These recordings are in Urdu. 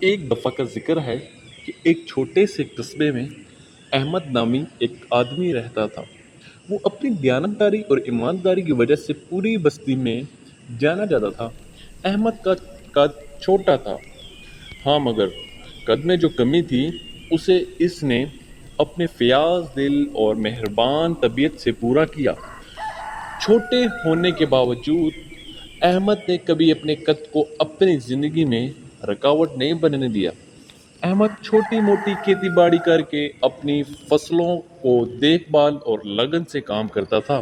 ایک دفعہ کا ذکر ہے کہ ایک چھوٹے سے قصبے میں احمد نامی ایک آدمی رہتا تھا۔ وہ اپنی دیانتداری اور ایمانداری کی وجہ سے پوری بستی میں جانا جاتا تھا۔ احمد کا قد چھوٹا تھا، ہاں، مگر قد میں جو کمی تھی اسے اس نے اپنے فیاض دل اور مہربان طبیعت سے پورا کیا۔ چھوٹے ہونے کے باوجود احمد نے کبھی اپنے قد کو اپنی زندگی میں رکاوٹ نہیں بننے دیا۔ احمد چھوٹی موٹی کھیتی باڑی کر کے اپنی فصلوں کو دیکھ بھال اور لگن سے کام کرتا تھا،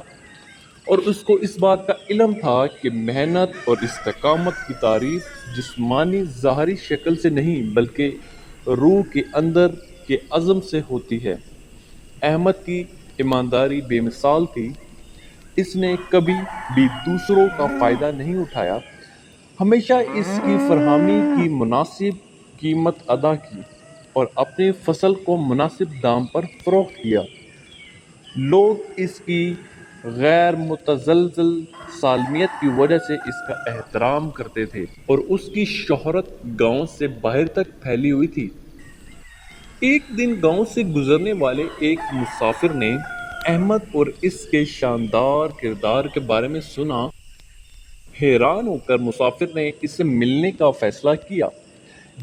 اور اس کو اس بات کا علم تھا کہ محنت اور استقامت کی تعریف جسمانی ظاہری شکل سے نہیں بلکہ روح کے اندر کے عزم سے ہوتی ہے۔ احمد کی ایمانداری بے مثال تھی۔ اس نے کبھی بھی دوسروں کا فائدہ نہیں اٹھایا، ہمیشہ اس کی فراہمی کی مناسب قیمت ادا کی اور اپنی فصل کو مناسب دام پر فروخت کیا۔ لوگ اس کی غیر متزلزل سالمیت کی وجہ سے اس کا احترام کرتے تھے اور اس کی شہرت گاؤں سے باہر تک پھیلی ہوئی تھی۔ ایک دن گاؤں سے گزرنے والے ایک مسافر نے احمد اور اس کے شاندار کردار کے بارے میں سنا۔ حیران ہو کر مسافر نے اس سے ملنے کا فیصلہ کیا۔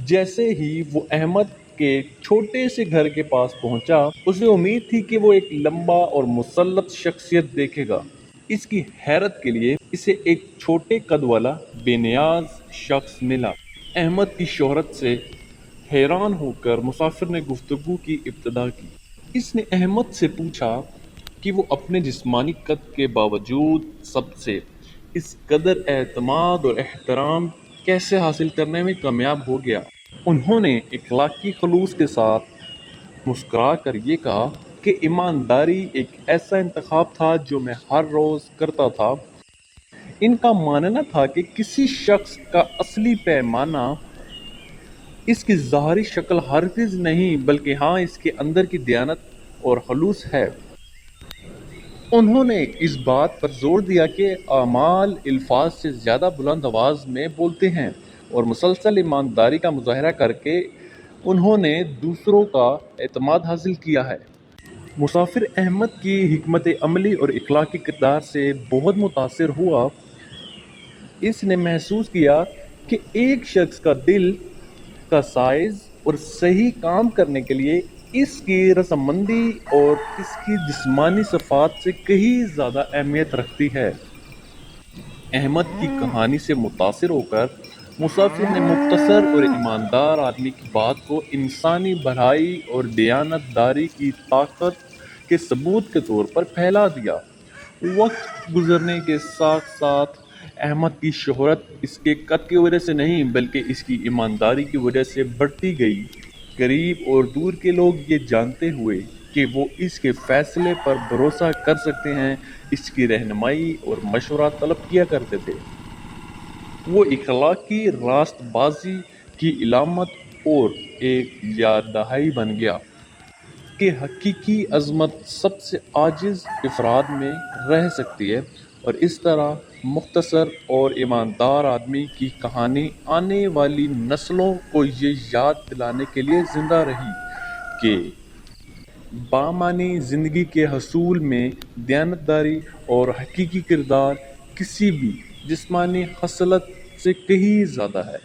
جیسے ہی وہ احمد کے چھوٹے سے گھر کے پاس پہنچا، اسے امید تھی کہ وہ ایک لمبا اور مسلط شخصیت دیکھے گا۔ اس کی حیرت کے لیے اسے ایک چھوٹے قد والا بے نیاز شخص ملا۔ احمد کی شہرت سے حیران ہو کر مسافر نے گفتگو کی ابتدا کی۔ اس نے احمد سے پوچھا کہ وہ اپنے جسمانی قد کے باوجود سب سے اس قدر اعتماد اور احترام کیسے حاصل کرنے میں کامیاب ہو گیا۔ انہوں نے اخلاقی خلوص کے ساتھ مسکرا کر یہ کہا کہ ایمانداری ایک ایسا انتخاب تھا جو میں ہر روز کرتا تھا۔ ان کا ماننا تھا کہ کسی شخص کا اصلی پیمانہ اس کی ظاہری شکل ہرگز نہیں بلکہ ہاں اس کے اندر کی دیانت اور خلوص ہے۔ انہوں نے اس بات پر زور دیا کہ اعمال الفاظ سے زیادہ بلند آواز میں بولتے ہیں، اور مسلسل ایمانداری کا مظاہرہ کر کے انہوں نے دوسروں کا اعتماد حاصل کیا ہے۔ مسافر احمد کی حکمت عملی اور اخلاقی کردار سے بہت متاثر ہوا۔ اس نے محسوس کیا کہ ایک شخص کا دل کا سائز اور صحیح کام کرنے کے لیے اس کی رضامندی اور اس کی جسمانی صفات سے کہیں زیادہ اہمیت رکھتی ہے۔ احمد کی کہانی سے متاثر ہو کر مسافر نے مختصر اور ایماندار آدمی کی بات کو انسانی بھلائی اور دیانت داری کی طاقت کے ثبوت کے طور پر پھیلا دیا۔ وقت گزرنے کے ساتھ ساتھ احمد کی شہرت اس کے قد کی وجہ سے نہیں بلکہ اس کی ایمانداری کی وجہ سے بڑھتی گئی۔ قریب اور دور کے لوگ یہ جانتے ہوئے کہ وہ اس کے فیصلے پر بھروسہ کر سکتے ہیں، اس کی رہنمائی اور مشورہ طلب کیا کرتے تھے۔ وہ اخلاقی راست بازی کی علامت اور ایک یاد دہانی بن گیا کہ حقیقی عظمت سب سے عاجز افراد میں رہ سکتی ہے، اور اس طرح مختصر اور ایماندار آدمی کی کہانی آنے والی نسلوں کو یہ یاد دلانے کے لیے زندہ رہی کہ بامعنی زندگی کے حصول میں دیانتداری اور حقیقی کردار کسی بھی جسمانی خصلت سے کہیں زیادہ ہے۔